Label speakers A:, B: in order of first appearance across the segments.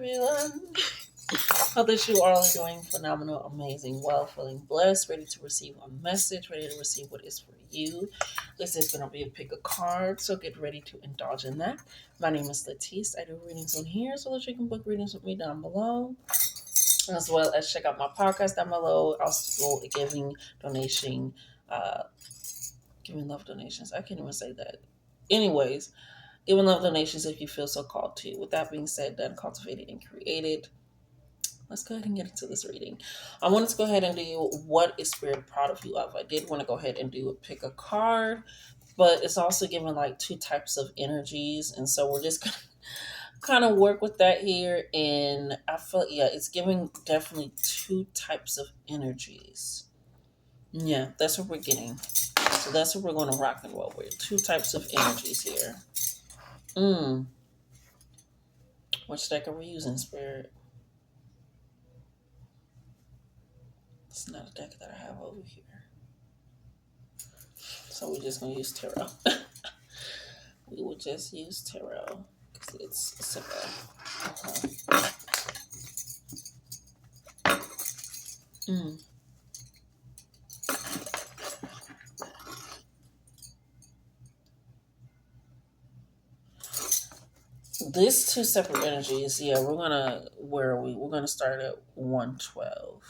A: everyone. Hope that you all are doing phenomenal, amazing, well, feeling blessed, ready to receive a message, ready to receive what is for you. This is going to be a pick a card, so get ready to indulge in that. My name is Letice. I do readings on here, so that you can book readings with me down below, as well as check out my podcast down below. Also, donation, uh, giving love donations. I can't even say that. Anyways, giving love donations if you feel so called to. With that being said, done, cultivated, and created. Let's go ahead and get into this reading. I wanted to go ahead and do what is Spirit proud of you of. I did want to go ahead and do a pick a card, but it's also given like two types of energies. And so we're just going to kind of work with that here. And I feel, yeah, it's giving definitely two types of energies. Yeah, that's what we're getting. So that's what we're going to rock and roll with. Two types of energies here. Which deck are we using, Spirit? It's not a deck that I have over here. So we're just going to use tarot. We will just use tarot because it's simple. These two separate energies, yeah, where are we? We're gonna start at 112.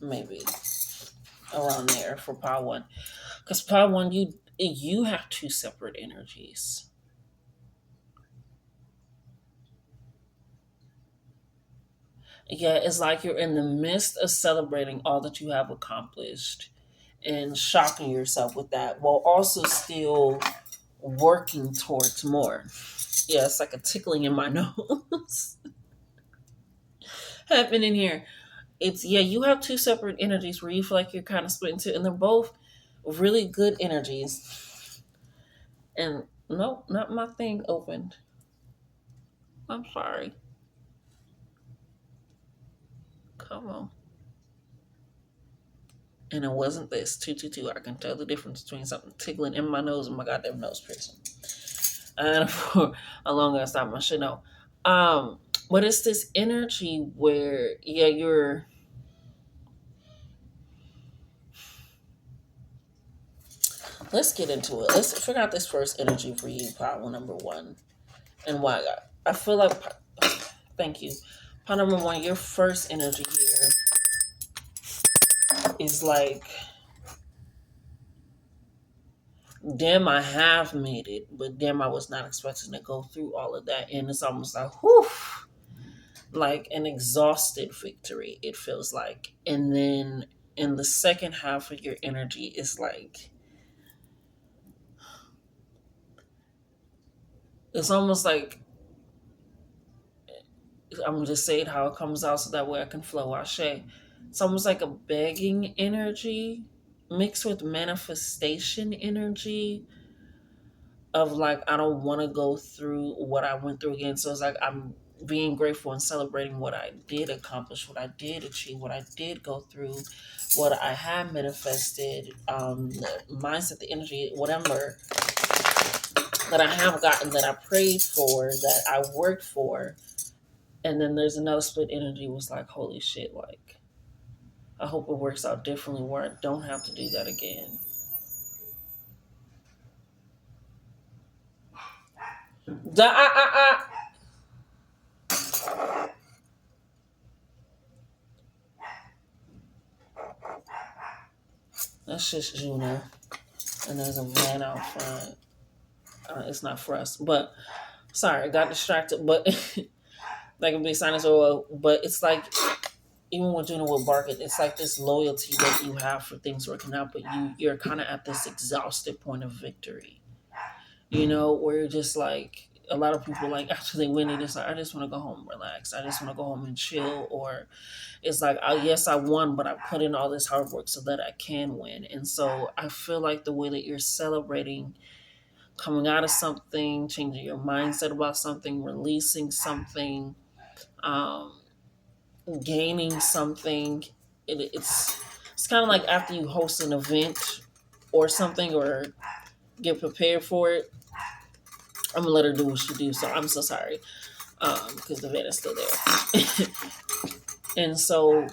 A: Maybe. Around there for pile one. Because pile one, you have two separate energies. Yeah, it's like you're in the midst of celebrating all that you have accomplished and shocking yourself with that while also still working towards more. Yeah, it's like a tickling in my nose happening here. It's, yeah, you have two separate energies where you feel like you're kind of split into, and they're both really good energies. And nope, not my thing opened. I'm sorry. Come on. And it wasn't this 222. I can tell the difference between something tickling in my nose and my goddamn nose piercing. And for a long ass time, I should know. But it's this energy where, yeah, you're. Let's get into it. Let's figure out this first energy for you, pile number one, and why. I feel like, thank you. Pile number one, your first energy here is like, damn, I have made it, but damn, I was not expecting to go through all of that. And it's almost like, whew, like an exhausted victory, it feels like. And then in the second half of your energy is like, it's almost like, I'm gonna just say it how it comes out so that way I can flow. Ashe. It's almost like a begging energy mixed with manifestation energy of like, I don't want to go through what I went through again. So it's like I'm being grateful and celebrating what I did accomplish, what I did achieve, what I did go through, what I have manifested, the mindset, the energy, whatever that I have gotten, that I prayed for, that I worked for. And then there's another split energy was like, holy shit, like, I hope it works out differently where I don't have to do that again. That's just Juno. And there's a man out front. It's not for us. But, sorry, I got distracted. But, that can be sinus oil. But it's like, even with Juno with barking, it's like this loyalty that you have for things working out. But you're kind of at this exhausted point of victory. You know, where you're just like, a lot of people, like, after they win, they just like, I just want to go home, relax. I just want to go home and chill. Or it's like, yes, I won, but I put in all this hard work so that I can win. And so I feel like the way that you're celebrating coming out of something, changing your mindset about something, releasing something, um, gaining something, it's kind of like after you host an event or something, or get prepared for it. I'm gonna let her do what she do. So I'm so sorry. because the vet is still there. And so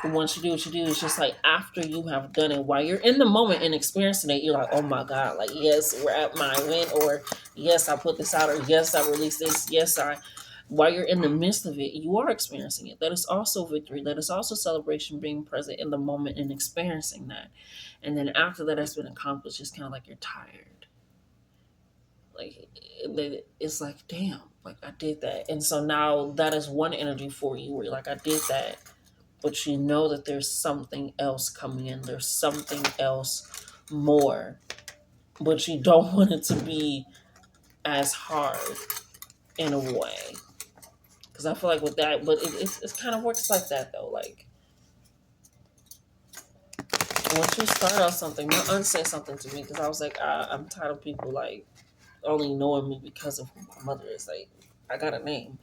A: once you do what you do, it's just like after you have done it, while you're in the moment and experiencing it, you're like, oh my God, like, yes, we're at my win, or yes, I put this out, or yes, I released this, yes, I. While you're in the midst of it, you are experiencing it. That is also victory. That is also celebration, being present in the moment and experiencing that. And then after that has been accomplished, it's kind of like you're tired. Like, it's like, damn, like I did that. And so now that is one energy for you where you're like, I did that, but you know that there's something else coming in. There's something else more, but you don't want it to be as hard in a way. Because I feel like with that, but it kind of works like that though. Like, once you start on something, my aunt said something to me because I was like, I'm tired of people like only knowing me because of who my mother is. Like, I got a name.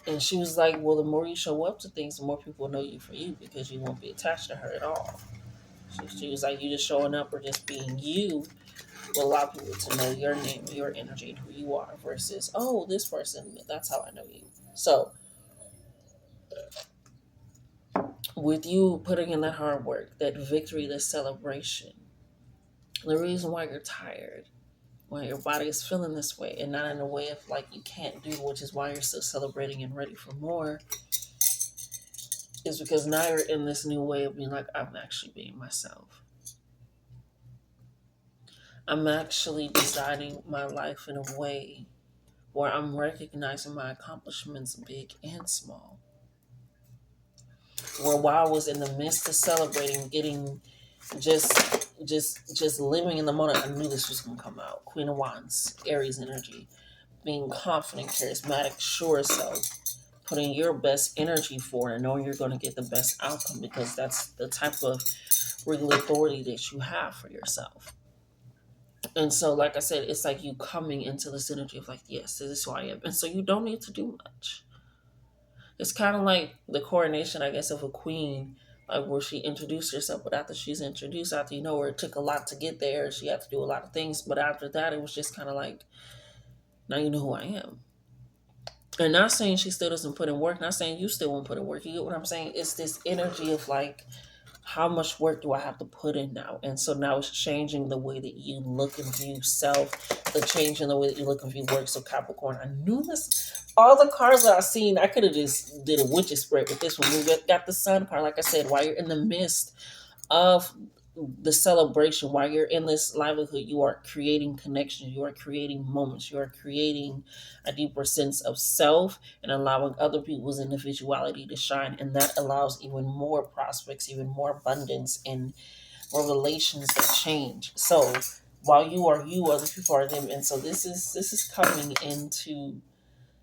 A: And she was like, well, the more you show up to things, the more people know you for you because you won't be attached to her at all. She was like, you just showing up or just being you will allow people to know your name, your energy, and who you are versus, oh, this person, that's how I know you. So, with you putting in that hard work, that victory, that celebration, the reason why you're tired, why your body is feeling this way, and not in a way of like you can't do, which is why you're still celebrating and ready for more, is because now you're in this new way of being like, I'm actually being myself. I'm actually designing my life in a way where I'm recognizing my accomplishments, big and small. Where while I was in the midst of celebrating, getting just living in the moment, I knew this was gonna come out. Queen of Wands, Aries energy, being confident, charismatic, sure self, putting your best energy forward and knowing you're gonna get the best outcome because that's the type of real authority that you have for yourself. And so, like I said, it's like you coming into this energy of like, yes, this is who I am. And so you don't need to do much. It's kind of like the coronation, I guess, of a queen, like where she introduced herself, but after she's introduced, after you know her, it took a lot to get there. She had to do a lot of things, but after that, it was just kind of like, now you know who I am. And not saying she still doesn't put in work, not saying you still won't put in work. You get what I'm saying? It's this energy of like, how much work do I have to put in now? And so now it's changing the way that you look and view self, the change in the way that you look and view work. So Capricorn, I knew this. All the cards that I've seen, I could have just did a witch's spread with this one. We got the sun card, like I said, while you're in the midst of the celebration, while you're in this livelihood, you are creating connections, you are creating moments, you are creating a deeper sense of self and allowing other people's individuality to shine. And that allows even more prospects, even more abundance, and revelations that change. So while you are you, other people are them. And so this is coming into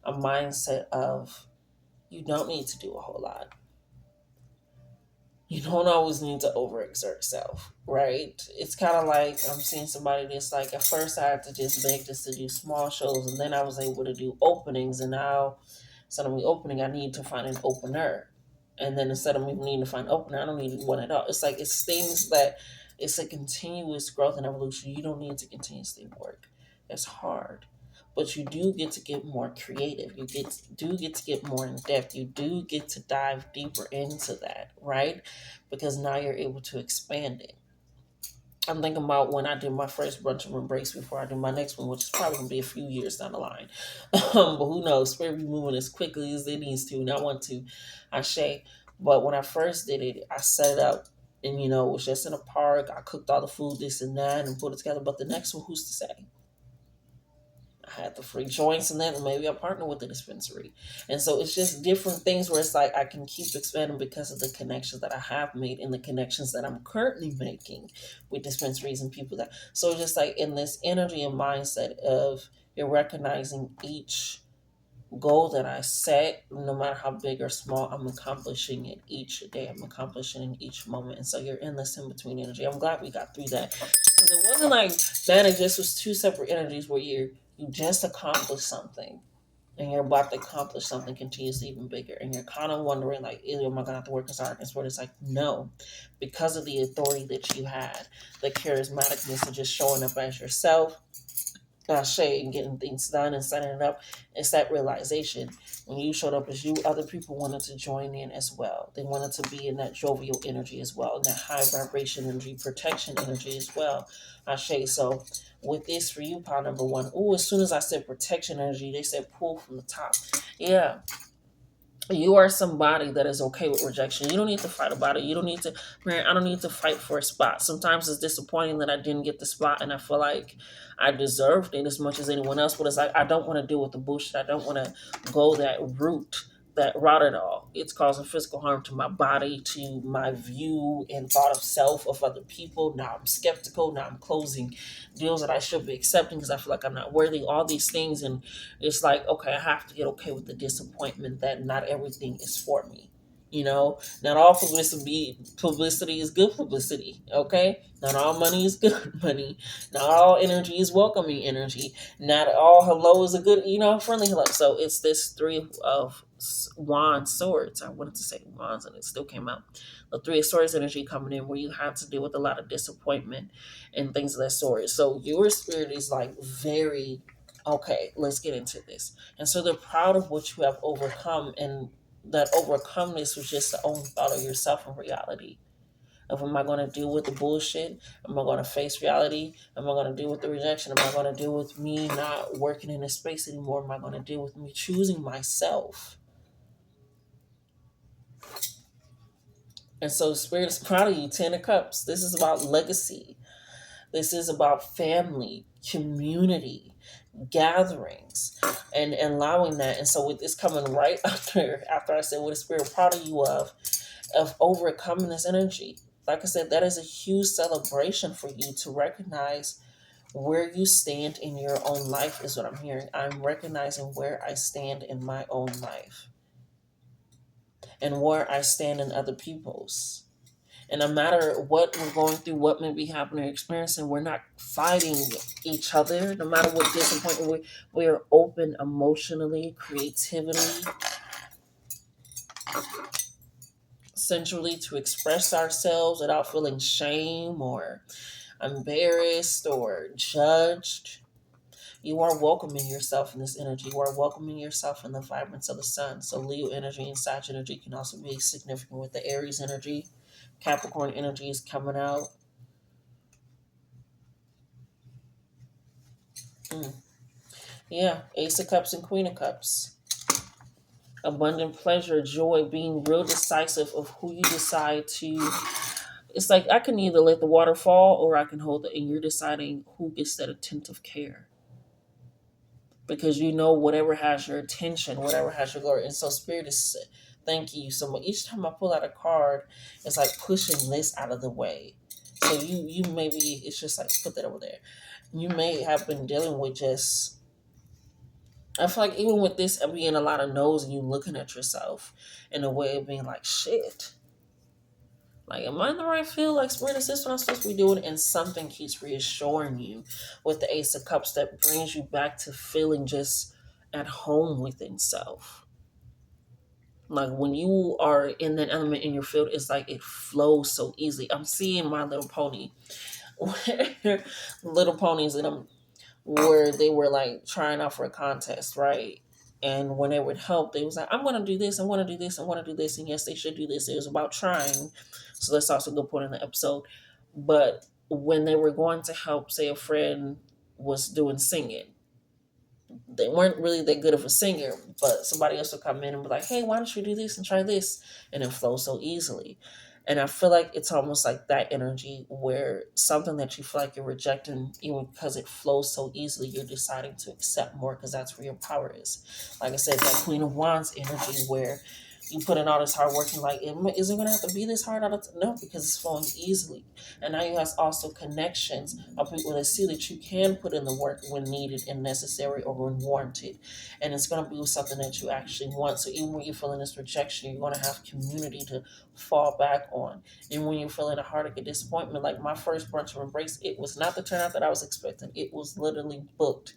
A: a mindset of you don't need to do a whole lot. You don't always need to overexert self, right? It's kind of like I'm seeing somebody that's like, at first I had to just beg just to do small shows, and then I was able to do openings, and now instead of me opening, I need to find an opener. And then instead of me needing to find an opener, I don't need one at all. It's like it's things that it's a continuous growth and evolution. You don't need to continuously work. It's hard, but you do get to get more creative. Do get to get more in depth. You do get to dive deeper into that, right? Because now you're able to expand it. I'm thinking about when I did my first bunch of embrace before I do my next one, which is probably gonna be a few years down the line. But who knows? Spirit be moving as quickly as it needs to, and I want to. I say, but when I first did it, I set it up, and it was just in a park. I cooked all the food, this and that, and put it together. But the next one, who's to say? I had the free joints and then maybe I partner with the dispensary. And so it's just different things where it's like I can keep expanding because of the connections that I have made and the connections that I'm currently making with dispensaries and people that so it's just like in this energy and mindset of you're recognizing each goal that I set, no matter how big or small, I'm accomplishing it each day. I'm accomplishing in each moment. And so you're in this in between energy. I'm glad we got through that. Because it wasn't like that, it just was two separate energies where you just accomplished something and you're about to accomplish something continuously even bigger. And you're kind of wondering, like, am I going to have to work as hard? But it's like, no, because of the authority that you had, the charismaticness of just showing up as yourself, Shay, and getting things done and setting it up. It's that realization. When you showed up as you, other people wanted to join in as well. They wanted to be in that jovial energy as well, in that high vibration energy, protection energy as well. Shay. So with this for you, pile number one. Oh, as soon as I said protection energy, they said pull from the top. Yeah, you are somebody that is okay with rejection. You don't need to fight about it. You don't need to, man, I don't need to fight for a spot. Sometimes it's disappointing that I didn't get the spot and I feel like I deserved it as much as anyone else. But it's like, I don't want to deal with the bullshit. I don't want to go that route at all. It's causing physical harm to my body, to my view and thought of self, of other people. Now I'm skeptical. Now I'm closing deals that I should be accepting because I feel like I'm not worthy, all these things. And it's like, okay, I have to get okay with the disappointment that not everything is for me. Not all publicity is good publicity. Okay, not all money is good money. Not all energy is welcoming energy. Not all hello is a good, friendly hello. So it's this three of wands, swords. I wanted to say wands, and it still came out. The three of swords energy coming in, where you have to deal with a lot of disappointment and things of that sort. So your spirit is like very okay. Let's get into this, and so they're proud of what you have overcome, and that overcomeness was just the own thought of yourself in reality. Of, am I going to deal with the bullshit? Am I going to face reality? Am I going to deal with the rejection? Am I going to deal with me not working in this space anymore? Am I going to deal with me choosing myself? And so Spirit is proud of you. Ten of Cups. This is about legacy. This is about family, community, gatherings, and allowing that. And so with this coming right after I said what is Spirit proud of you of overcoming this energy. Like I said, that is a huge celebration for you to recognize where you stand in your own life, is what I'm hearing. I'm recognizing where I stand in my own life and where I stand in other people's. And no matter what we're going through, what may be happening or experiencing, we're not fighting each other. No matter what disappointment, we are open emotionally, creatively, sensually, to express ourselves without feeling shame or embarrassed or judged. You are welcoming yourself in this energy. You are welcoming yourself in the vibrance of the sun. So Leo energy and Sag energy can also be significant with the Aries energy. Capricorn energy is coming out. Mm. Yeah, Ace of Cups and Queen of Cups. Abundant pleasure, joy, being real decisive of who you decide to. It's like I can either let the water fall or I can hold it, and you're deciding who gets that attentive care. Because whatever has your attention, whatever has your glory. And so Spirit is thank you so much. Each time I pull out a card, it's like pushing this out of the way. So you maybe it's just like put that over there. You may have been dealing with just, I feel like even with this being a lot of no's and you looking at yourself in a way of being like, shit. Like, am I in the right field? Like, Spirit, is this what I'm supposed to be doing? And something keeps reassuring you with the Ace of Cups that brings you back to feeling just at home within self. Like, when you are in that element in your field, it's like it flows so easily. I'm seeing My Little Pony, Little Ponies, and where they were like trying out for a contest, right? And when they would help, they was like, I'm gonna do this, I wanna do this, I wanna do this, and yes, they should do this. It was about trying. So that's also a good point in the episode. But when they were going to help, say a friend was doing singing, they weren't really that good of a singer, but somebody else would come in and be like, hey, why don't you do this and try this? And it flows so easily. And I feel like it's almost like that energy where something that you feel like you're rejecting, even because it flows so easily, you're deciding to accept more because that's where your power is. Like I said, that Queen of Wands energy where you put in all this hard work and like, is it going to have to be this hard? No, because it's flowing easily. And now you have also connections of people that see that you can put in the work when needed and necessary or when warranted. And it's going to be something that you actually want. So even when you're feeling this rejection, you're going to have community to fall back on. And when you're feeling a heartache or disappointment, like my first brunch of embrace, it was not the turnout that I was expecting. It was literally booked.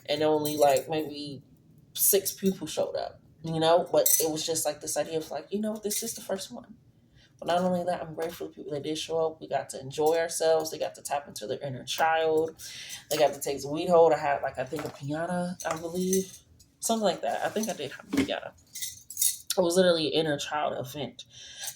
A: And only like maybe 6 people showed up. But it was just like this idea of like, this is the first one. But not only that, I'm grateful for the people that did show up. We got to enjoy ourselves. They got to tap into their inner child. They got to take some weed hold. I had, like, I think a piñata, I believe. Something like that. I think I did have a piñata. It was literally an inner child event.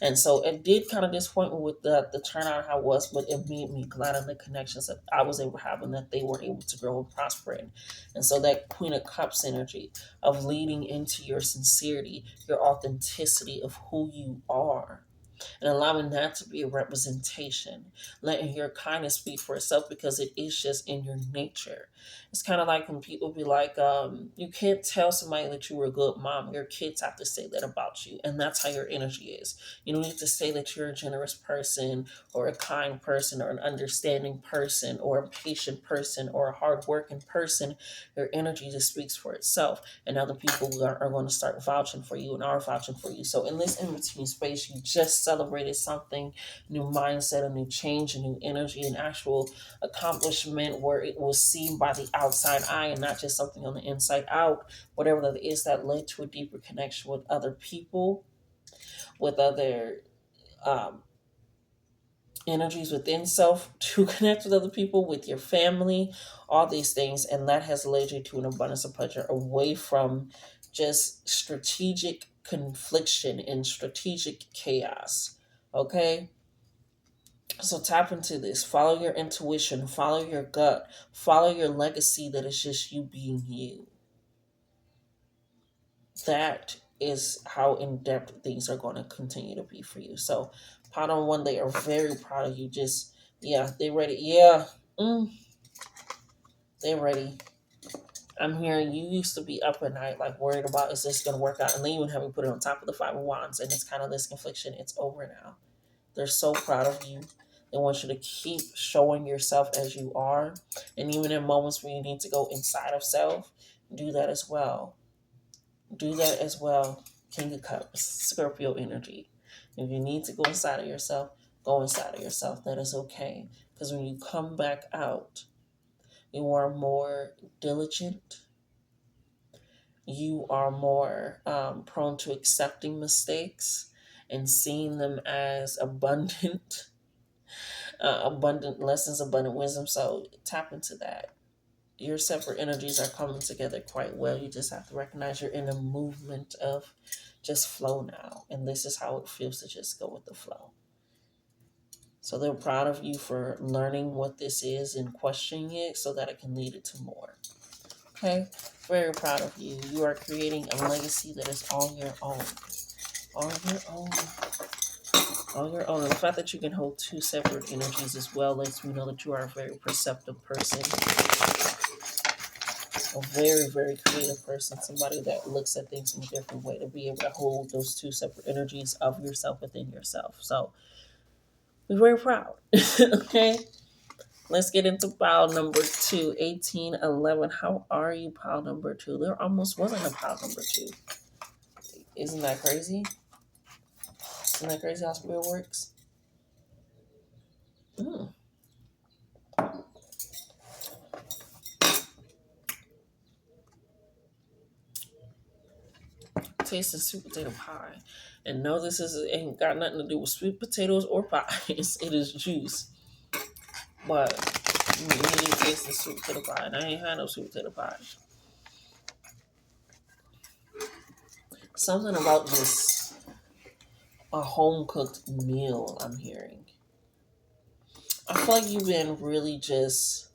A: And so it did kind of disappoint me with the turnout how it was, but it made me glad of the connections that I was able to have and that they were able to grow and prosper in. And so that Queen of Cups energy of leading into your sincerity, your authenticity of who you are, and allowing that to be a representation, letting your kindness speak for itself because it is just in your nature. It's kind of like when people be like, you can't tell somebody that you were a good mom. Your kids have to say that about you, and that's how your energy is. You don't need to say that you're a generous person or a kind person or an understanding person or a patient person or a hardworking person. Your energy just speaks for itself, and other people are going to start vouching for you and are vouching for you. So in this in-between space, you just celebrated something, new mindset, a new change, a new energy, an actual accomplishment where it was seen by the outside eye and not just something on the inside out. Whatever that is, that led to a deeper connection with other people, with other um, energies within self, to connect with other people, with your family, all these things. And that has led you to an abundance of pleasure away from just strategic confliction and strategic chaos. Okay? So tap into this. Follow your intuition, follow your gut, follow your legacy that is just you being you. That is how in depth things are going to continue to be for you. So, Pot on One, they are very proud of you. Just, yeah, they ready. Yeah, they ready. I'm hearing you used to be up at night, like worried about is this going to work out, and they even have you put it on top of the Five of Wands, and it's kind of this confliction. It's over now. They're so proud of you. They want you to keep showing yourself as you are, and even in moments where you need to go inside of self, do that as well. Do that as well. King of Cups, Scorpio energy. If you need to go inside of yourself, go inside of yourself. That is okay. Because when you come back out, you are more diligent. You are more prone to accepting mistakes and seeing them as abundant, abundant lessons, abundant wisdom. So tap into that. Your separate energies are coming together quite well. You just have to recognize you're in a movement of just flow now. And this is how it feels to just go with the flow. So they're proud of you for learning what this is and questioning it so that it can lead it to more. Okay? Very proud of you. You are creating a legacy that is on your own. On your own. On your own. And the fact that you can hold two separate energies as well lets me know that you are a very perceptive person, a very, very creative person, somebody that looks at things in a different way, to be able to hold those two separate energies of yourself within yourself. So we're very proud. Okay, let's get into pile number 2, 1811. How are you, pile number 2? There almost wasn't a pile number 2. Isn't that crazy? Isn't that crazy how spirit works? Mm. Tasting sweet potato pie. And no, this ain't got nothing to do with sweet potatoes or pies. It is juice. But you need to taste the sweet potato pie. And I ain't had no sweet potato pie. Something about this, a home cooked meal, I'm hearing. I feel like you've been really just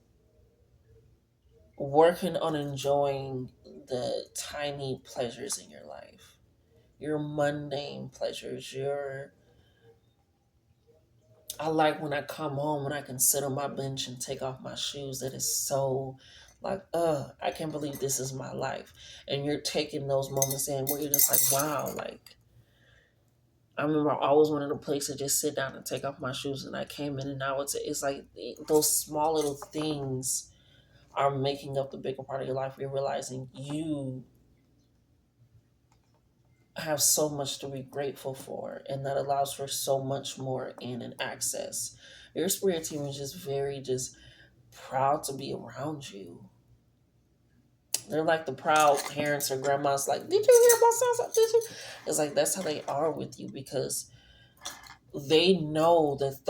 A: working on enjoying the tiny pleasures in your life, your mundane pleasures, your I like when I come home and I can sit on my bench and take off my shoes. That is so like, I can't believe this is my life. And you're taking those moments in where you're just like, wow, like I remember I always wanted a place to just sit down and take off my shoes, and I came in, and now it's like those small little things are making up the bigger part of your life. You're realizing you have so much to be grateful for, and that allows for so much more in and access. Your spirit team is just very just proud to be around you. They're like the proud parents or grandmas, like, did you hear about so? Did you? It's like that's how they are with you because they know that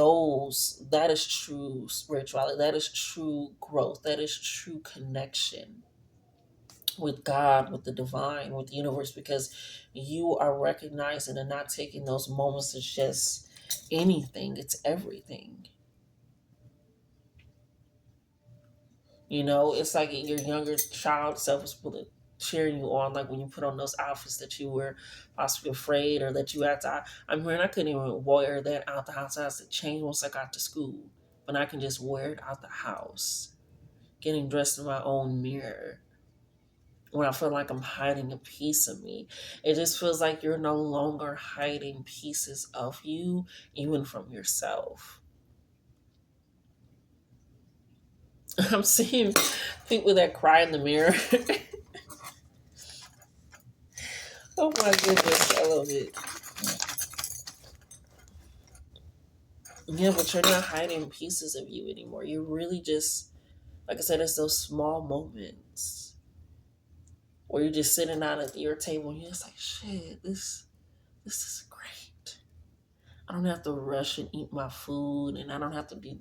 A: that is true spirituality, that is true growth, that is true connection with God, with the divine, with the universe, because you are recognizing and not taking those moments as just anything, it's everything. It's like your younger child self was cheering you on, like when you put on those outfits that you were possibly afraid or that you had to. I'm hearing I couldn't even wear that out the house. I had to change once I got to school, but I can just wear it out the house. Getting dressed in my own mirror when I feel like I'm hiding a piece of me. It just feels like you're no longer hiding pieces of you, even from yourself. I'm seeing people that cry in the mirror. Oh my goodness, I love it. Yeah, but you're not hiding pieces of you anymore. You're really just, like I said, it's those small moments where you're just sitting out at your table and you're just like, shit, this is great. I don't have to rush and eat my food, and I don't have to be.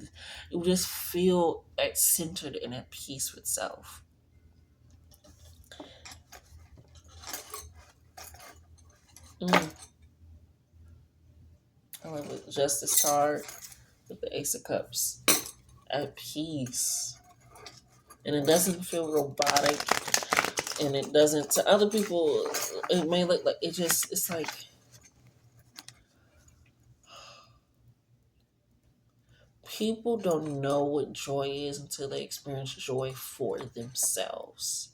A: You just feel at centered and at peace with self. Mm, I love it. Justice card with the Ace of Cups. At peace, and it doesn't feel robotic, and it doesn't. To other people, it may look like it's like people don't know what joy is until they experience joy for themselves.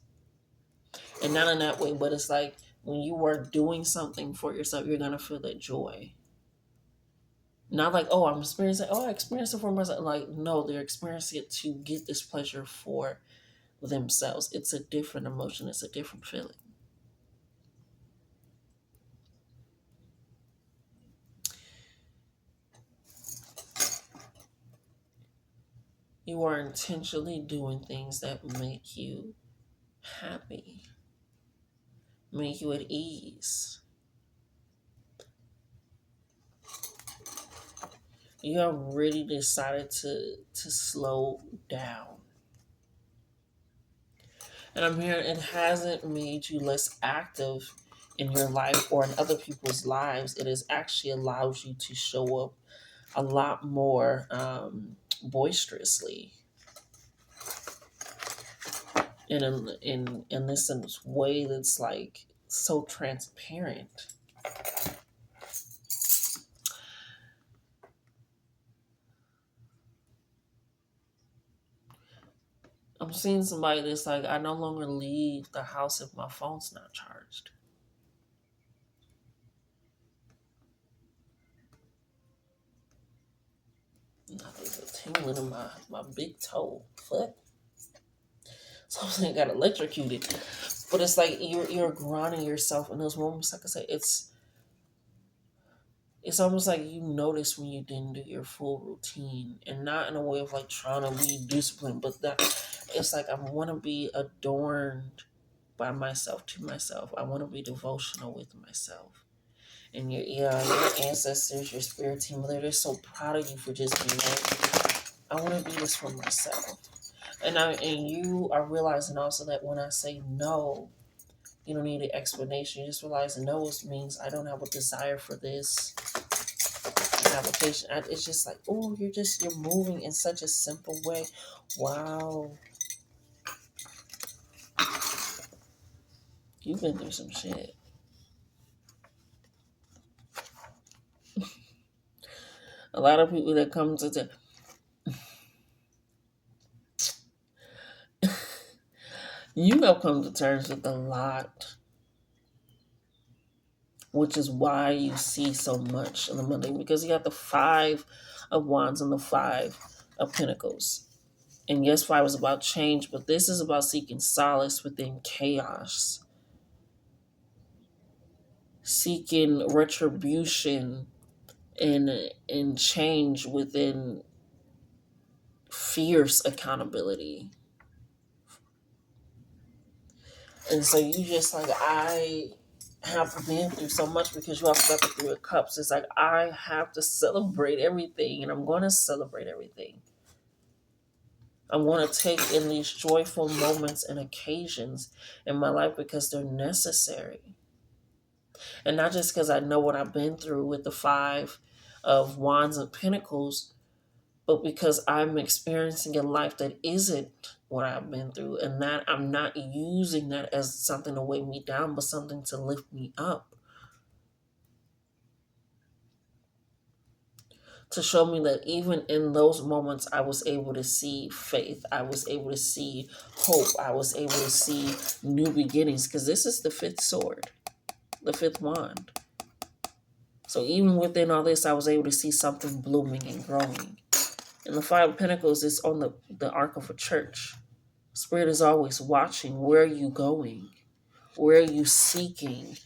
A: And not in that way, but it's like when you are doing something for yourself, you're going to feel that joy. Not like, oh, I experienced it for myself. Like, no, they're experiencing it to get this pleasure for themselves. It's a different emotion, it's a different feeling. You are intentionally doing things that make you happy, make you at ease. You have really decided to slow down. And I'm hearing it hasn't made you less active in your life or in other people's lives. It has actually allows you to show up a lot more boisterously in this way that's like so transparent. I'm seeing somebody that's like, I no longer leave the house if my phone's not charged. There's a tingling in my big toe foot. So I'm saying I got electrocuted. But it's like you're grounding yourself in those moments. Like I said, it's almost like you notice when you didn't do your full routine, and not in a way of like trying to be disciplined, but that it's like I want to be adorned by myself to myself. I want to be devotional with myself. And your ancestors, your spirit team, they're just so proud of you for just being like, I want to do this for myself. And you are realizing also that when I say no, you don't need an explanation. You just realize no means I don't have a desire for this application. It's just like, oh, you're moving in such a simple way. Wow, you've been through some shit. A lot of people that come to you have come to terms with a lot, which is why you see so much in the Monday, because you got the Five of Wands and the Five of Pentacles. And yes, five is about change, but this is about seeking solace within chaos, seeking retribution and change within fierce accountability. And so you just like, have been through so much, because you also got the Three of Cups. It's like I have to celebrate everything, and I'm going to celebrate everything. I want to take in these joyful moments and occasions in my life because they're necessary. And not just because I know what I've been through with the Five of Wands and Pentacles, but because I'm experiencing a life that isn't what I've been through, and that I'm not using that as something to weigh me down, but something to lift me up. To show me that even in those moments, I was able to see faith. I was able to see hope. I was able to see new beginnings, because this is the fifth sword, the fifth wand. So even within all this, I was able to see something blooming and growing. And the Five of Pentacles is on the arc of a church. Spirit is always watching. Where are you going? Where are you seeking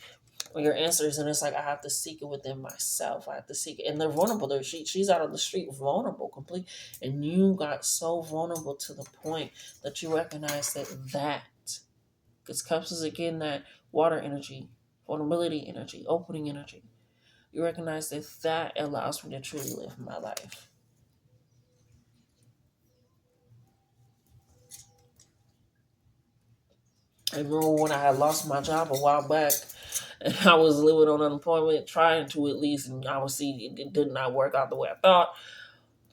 A: your answers? And it's like, I have to seek it within myself. I have to seek it. And they're vulnerable. She's out on the street, vulnerable, complete. And you got so vulnerable to the point that you recognize that, because Cups is again that water energy, vulnerability energy, opening energy. You recognize that allows me to truly live my life. I remember when I had lost my job a while back, and I was living on unemployment, trying to at least, and obviously it did not work out the way I thought,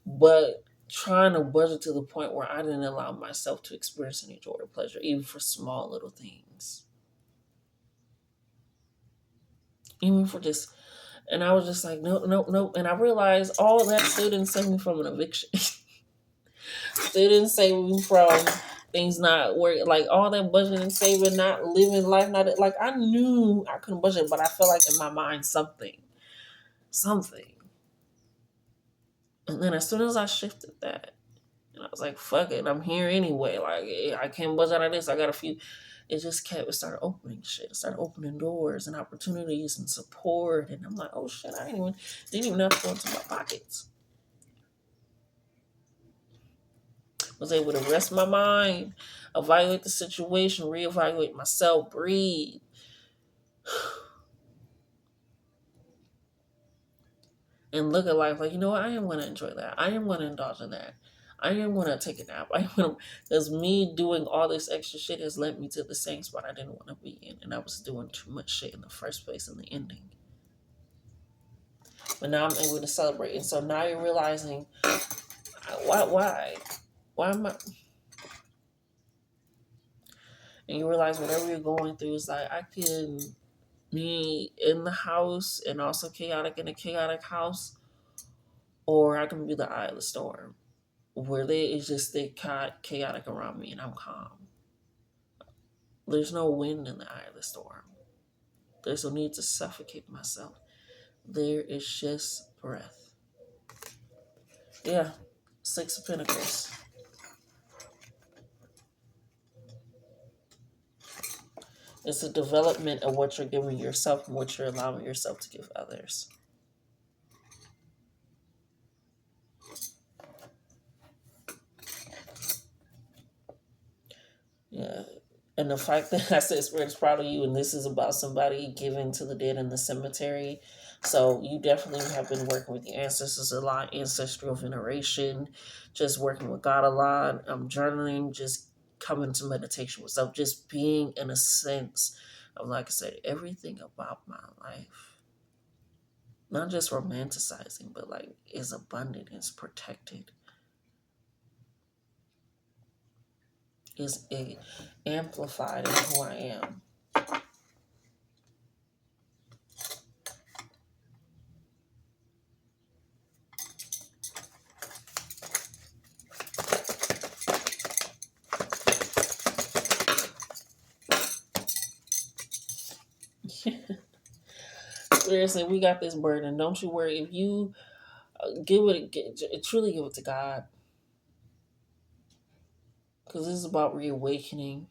A: but trying to budget to the point where I didn't allow myself to experience any joy or pleasure, even for small little things. Even for just, and I was just like, no, no, no. And I realized all of that still didn't save me from an eviction. Still didn't save me from things not working. Like all that budgeting, saving, not living life, not like I knew I couldn't budget, but I felt like in my mind something. And then as soon as I shifted that, and I was like, fuck it, I'm here anyway. Like I can't budget out of this. I got a few. It started opening shit. It started opening doors and opportunities and support. And I'm like, oh shit, didn't even have to go into my pockets. Was able to rest my mind, evaluate the situation, reevaluate myself, breathe. And look at life like, you know what, I am going to enjoy that. I am going to indulge in that. I am going to take a nap. Because me doing all this extra shit has led me to the same spot I didn't want to be in. And I was doing too much shit in the first place in the ending. But now I'm able to celebrate. And so now you're realizing, why? Why am I? And you realize whatever you're going through is like, I can be in the house and also chaotic in a chaotic house, or I can be the eye of the storm, where there is just the chaotic around me and I'm calm. There's no wind in the eye of the storm. There's no need to suffocate myself. There is just breath. Yeah, Six of Pentacles. It's a development of what you're giving yourself and what you're allowing yourself to give others. Yeah. And the fact that I said Spirit's proud of you, and this is about somebody giving to the dead in the cemetery. So you definitely have been working with your ancestors a lot, ancestral veneration, just working with God a lot, journaling, just coming to meditation with self, just being in a sense of, like I said, everything about my life. Not just romanticizing, but like is abundant, is protected, is amplified in who I am. Seriously, we got this burden. Don't you worry. If you truly give it to God, because this is about reawakening.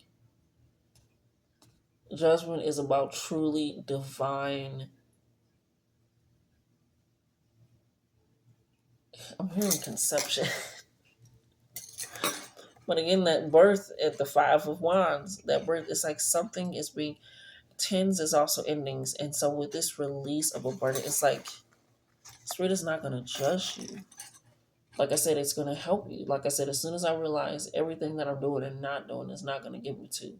A: Judgment is about truly divine. I'm hearing conception. But again, that birth at the Five of Wands, that birth, it's like something is being, tens is also endings. And so with this release of a burden, it's like Spirit is not going to judge you. Like I said, it's going to help you. Like I said, as soon as I realize everything that I'm doing and not doing is not going to get me to,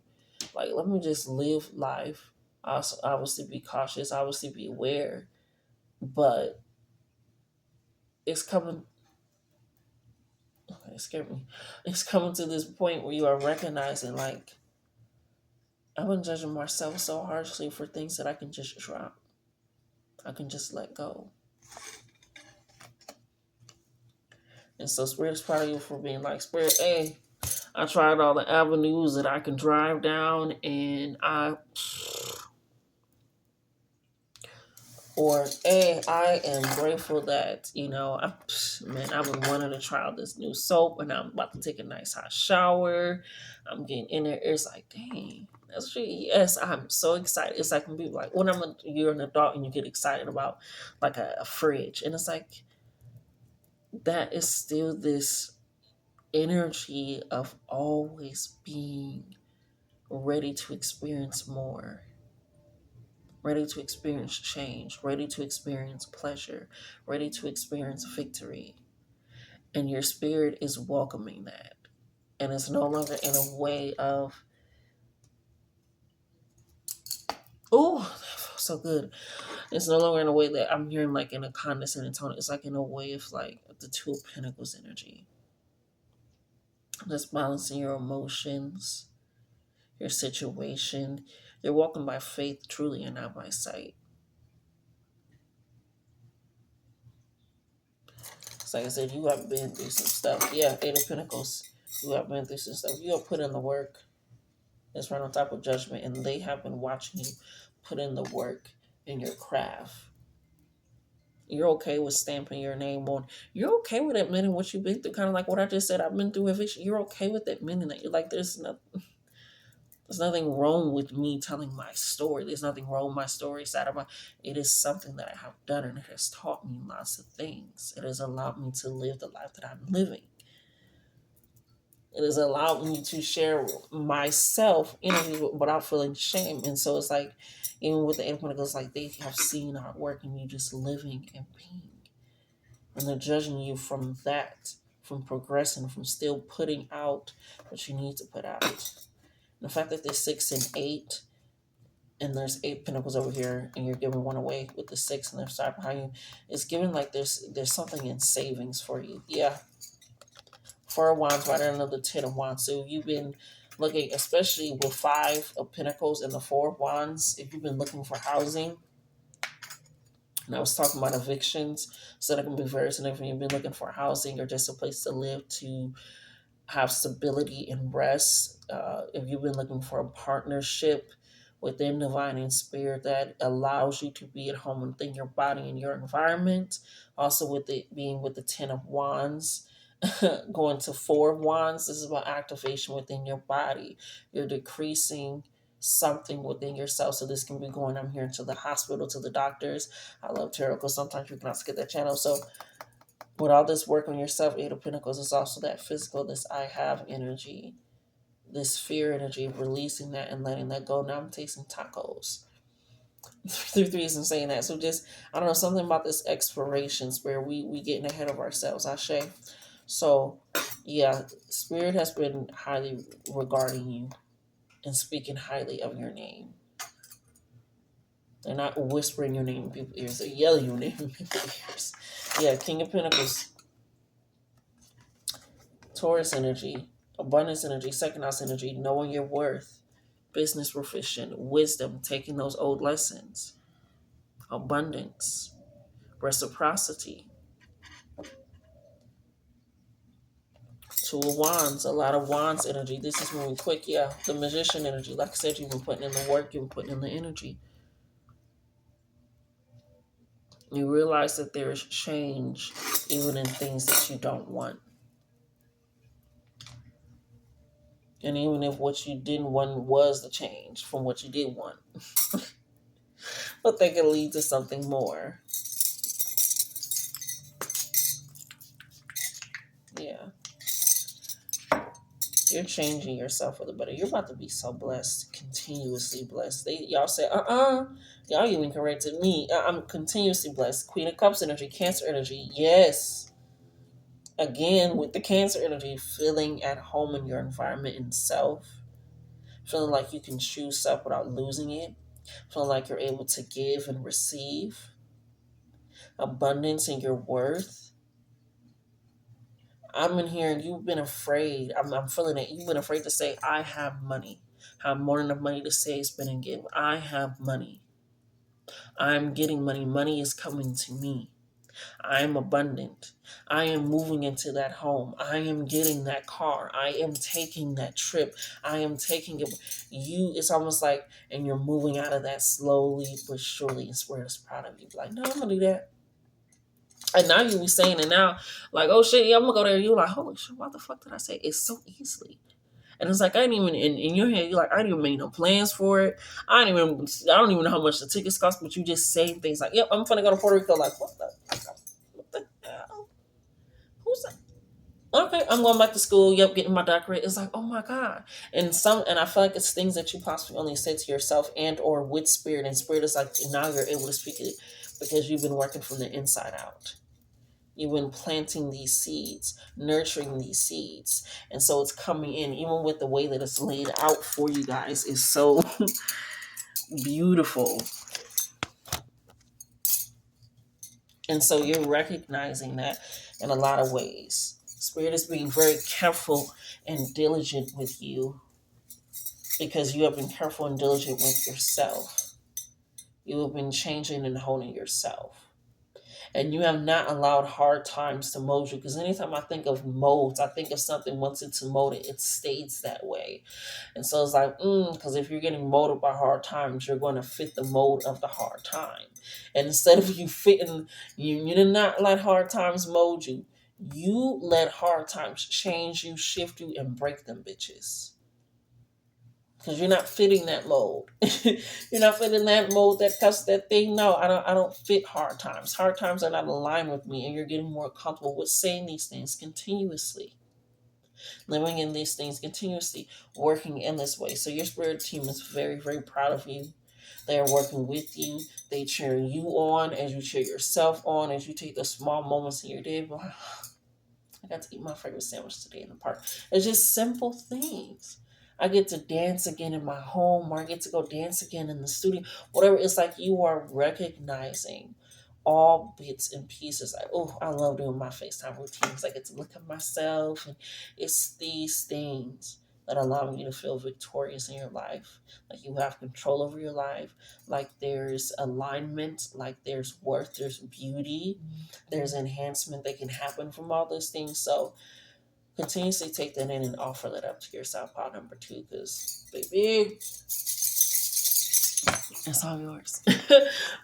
A: like, let me just live life. Also, obviously be cautious, obviously be aware, but it's coming. Okay, it scared me. It's coming to this point where you are recognizing, like, I've been judging myself so harshly for things that I can just drop. I can just let go. And so Spirit is proud of you for being like, Spirit, hey, I tried all the avenues that I can drive down, and hey, I am grateful that, I've been wanting to try out this new soap, and I'm about to take a nice hot shower. I'm getting in there. It's like, dang, that's really, yes, I'm so excited. It's like when people like, when you're an adult and you get excited about like a fridge, and it's like, that is still this energy of always being ready to experience more, ready to experience change, ready to experience pleasure, ready to experience victory. And your spirit is welcoming that. And it's no longer in a way of, oh, that feels so good. It's no longer in a way that I'm hearing like in a condescending tone. It's like in a way of like the Two of Pentacles energy. Just balancing your emotions, your situation. You're walking by faith truly and not by sight. So like I said, you have been through some stuff. Yeah, Eight of Pentacles. You have been through some stuff. You have put in the work. It's right on top of Judgment, and they have been watching you put in the work in your craft. You're okay with stamping your name on. You're okay with admitting what you've been through. Kind of like what I just said. I've been through eviction. You're okay with admitting that. You're like, there's nothing wrong with me telling my story. There's nothing wrong with my story side of my. It is something that I have done, and it has taught me lots of things. It has allowed me to live the life that I'm living. It has allowed me to share myself without feeling shame. And so it's like, even with the Eight of Pentacles, like they have seen our work and you just living and being. And they're judging you from that, from progressing, from still putting out what you need to put out. And the fact that there's 6 and 8, and there's 8 pentacles over here, and you're giving one away with the 6 and their side behind you, it's giving like there's something in savings for you. Yeah. 4 of Wands right under the 10 of Wands. So you've been looking, especially with 5 of Pentacles and the 4 of Wands, if you've been looking for housing, and I was talking about evictions, so that can be very significant. You've been looking for housing or just a place to live, to have stability and rest. If you've been looking for a partnership within divine and spirit that allows you to be at home within your body and your environment. Also with it being with the 10 of Wands, going to 4 of Wands, this is about activation within your body. You're decreasing something within yourself. So this can be going, I'm here to the hospital, to the doctors. I love tarot because sometimes you cannot skip that channel. So with all this work on yourself, 8 of Pentacles is also that physical, this I have energy, this fear energy of releasing that and letting that go. Now I'm tasting tacos. 3 isn't saying that. So just, I don't know, something about this exploration where we getting ahead of ourselves, Ashe. So yeah, Spirit has been highly regarding you and speaking highly of your name. They're not whispering your name in people's ears. They're yelling your name in people's ears. Yeah, King of Pentacles. Taurus energy. Abundance energy. Second house energy. Knowing your worth. Business proficient. Wisdom. Taking those old lessons. Abundance. Reciprocity. 2 of Wands. A lot of Wands energy. This is moving quick. Yeah, the Magician energy. Like I said, you've been putting in the work. You've been putting in the energy. You realize that there is change even in things that you don't want. And even if what you didn't want was the change from what you did want. But they can lead to something more. Yeah. You're changing yourself for the better. You're about to be so blessed, continuously blessed. Y'all say, y'all even corrected me. I'm continuously blessed. Queen of Cups energy, Cancer energy. Yes. Again, with the Cancer energy, feeling at home in your environment and self. Feeling like you can choose self without losing it. Feeling like you're able to give and receive. Abundance in your worth. I'm in here and you've been afraid. I'm feeling it. You've been afraid to say, I have money. I have more than enough money to save, spend, and give. I have money. I'm getting money. Money is coming to me. I am abundant. I am moving into that home. I am getting that car. I am taking that trip. I am taking it. It's almost like, and you're moving out of that slowly but surely. And Spirit is proud of you. Like, no, I'm going to do that. And now you be saying it now, like, oh shit, yeah, I'm gonna go there. You're like, holy shit, what the fuck did I say? It's so easily. And it's like, I didn't even, in your head, you're like, I didn't even make no plans for it. I don't even know how much the tickets cost, but you just saying things like, yep, I'm gonna go to Puerto Rico. Like, what the hell? Who's that? Okay, I'm going back to school. Yep, getting my doctorate. It's like, oh my God. And I feel like it's things that you possibly only say to yourself and or with Spirit. And Spirit is like, now you're able to speak it because you've been working from the inside out. You've been planting these seeds, nurturing these seeds. And so it's coming in, even with the way that it's laid out for you guys, is so beautiful. And so you're recognizing that in a lot of ways. Spirit is being very careful and diligent with you because you have been careful and diligent with yourself. You have been changing and honing yourself. And you have not allowed hard times to mold you. Because anytime I think of molds, I think of something once it's molded, it stays that way. And so it's like, because if you're getting molded by hard times, you're going to fit the mold of the hard time. And instead of you fitting, you did not let hard times mold you. You let hard times change you, shift you, and break them bitches. Because you're not fitting that mold. You're not fitting that mold, that thing. No, I don't fit hard times. Hard times are not aligned with me, and you're getting more comfortable with saying these things continuously. Living in these things continuously, working in this way. So your spirit team is very, very proud of you. They are working with you. They cheer you on as you cheer yourself on, as you take the small moments in your day. Like, I got to eat my favorite sandwich today in the park. It's just simple things. I get to dance again in my home, or I get to go dance again in the studio. Whatever, it's like you are recognizing all bits and pieces. Like, oh, I love doing my FaceTime routines. I get to look at myself, and it's these things that allow you to feel victorious in your life. Like you have control over your life. Like there's alignment. Like there's worth. There's beauty. There's enhancement that can happen from all those things. So continuously take that in and offer that up to yourself. Pile number 2, because baby, it's all yours.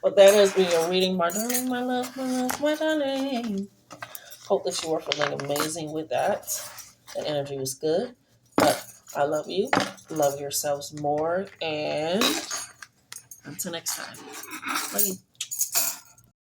A: But that has been your reading, my darling, my love, my darling. Hope that you are feeling amazing with that. The energy was good. But I love you. Love yourselves more. And until next time. Love you.